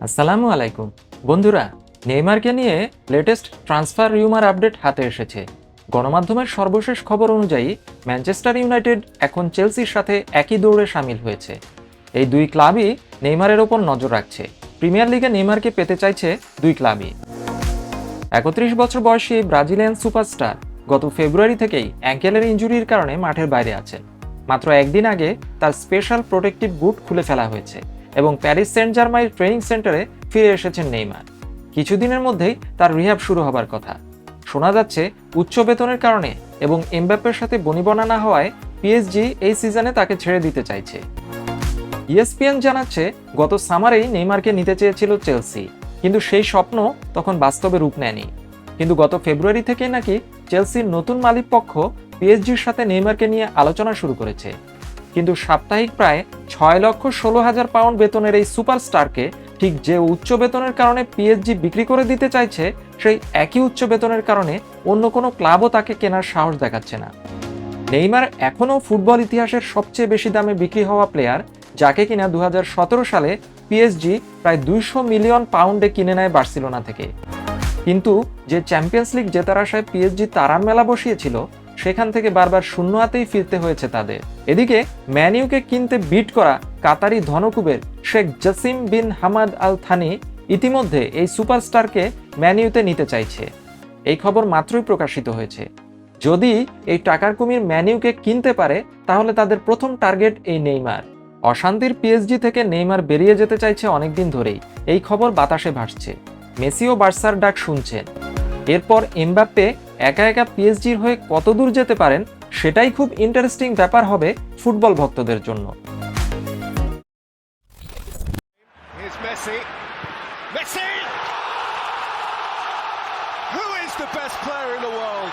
আসসালামু আলাইকুম বন্ধুরা, নেইমারকে নিয়ে লেটেস্ট ট্রান্সফার রিউমার আপডেট হাতে এসেছে। গণমাধ্যমের সর্বশেষ খবর অনুযায়ী ম্যানচেস্টার ইউনাইটেড এখন চেলসির সাথে একই দৌড়ে সামিল হয়েছে। এই দুই ক্লাবই নেইমারের ওপর নজর রাখছে। প্রিমিয়ার লিগে নেইমারকে পেতে চাইছে দুই ক্লাবই। ৩১ বছর বয়সী ব্রাজিলিয়ান সুপারস্টার গত ফেব্রুয়ারি থেকেই অ্যাঙ্কেলের ইনজুরির কারণে মাঠের বাইরে আছেন। মাত্র একদিন আগে তার স্পেশাল প্রোটেক্টিভ বুট খুলে ফেলা হয়েছে এবং প্যারিস সেন্ট জার্মাইন ট্রেনিং সেন্টারে ফিরে এসেছেন নেইমার। কিছুদিনের মধ্যেই তার রিহ্যাব শুরু হবার কথা। শোনা যাচ্ছে উচ্চ বেতনের কারণে এবং এমবাপ্পের সাথে বনিবনা না হওয়ায় পিএসজি এই সিজনে তাকে ছেড়ে দিতে চাইছে। ইএসপিএন জানাচ্ছে গত সামারেই নেইমারকে নিতে চেয়েছিল চেলসি, কিন্তু সেই স্বপ্ন তখন বাস্তবে রূপ নেয়নি। কিন্তু গত ফেব্রুয়ারি থেকেই নাকি চেলসির নতুন মালিক পক্ষ পিএসজির সাথে নেইমারকে নিয়ে আলোচনা শুরু করেছে। কিন্তু সাপ্তাহিক প্রায় ৬,১৬,০০০ পাউন্ড বেতনের এই সুপারস্টারকে ঠিক যে উচ্চ বেতনের কারণে পিএসজি বিক্রি করে দিতে চাইছে, সেই একই উচ্চ বেতনের কারণে অন্য কোনো ক্লাবও তাকে কেনার সাহস দেখাচ্ছে না। নেইমার এখনও ফুটবল ইতিহাসের সবচেয়ে বেশি দামে বিক্রি হওয়া প্লেয়ার, যাকে কিনা ২০১৭ সালে পিএসজি প্রায় ২০০ মিলিয়ন পাউন্ডে কিনে নেয় বার্সেলোনা থেকে। কিন্তু যে চ্যাম্পিয়ন্স লিগ জেতার আশায় পিএসজি তারার মেলা বসিয়েছিল, সেখান থেকে বারবার শূন্য হাতেই ফিরতে হয়েছে তাদের। এদিকে ম্যান ইউকে কিনতে বিড করা কাতারি ধনকুবের Sheikh Jassim bin Hamad Al Thani ইতিমধ্যে এই সুপারস্টারকে ম্যান ইউতে নিতে চাইছে। এই খবর মাত্রই প্রকাশিত হয়েছে। যদি এই টাকার কুমির ম্যান ইউকে কিনতে পারে, তাহলে তাদের প্রথম টার্গেট এই নেইমার। অশান্তির পিএসজি থেকে নেইমার বেরিয়ে যেতে চাইছে অনেকদিন ধরেই, এই খবর বাতাসে ভাসছে। মেসিও বার্সার ডাক শুনছেন। এরপর এমবাপ্পে একা একা পিএসজির হয়ে কত দূর যেতে পারেন, সেটাই খুব ইন্টারেস্টিং ব্যাপার হবে ফুটবল ভক্তদের জন্য। Messi! Who is the best player in the world?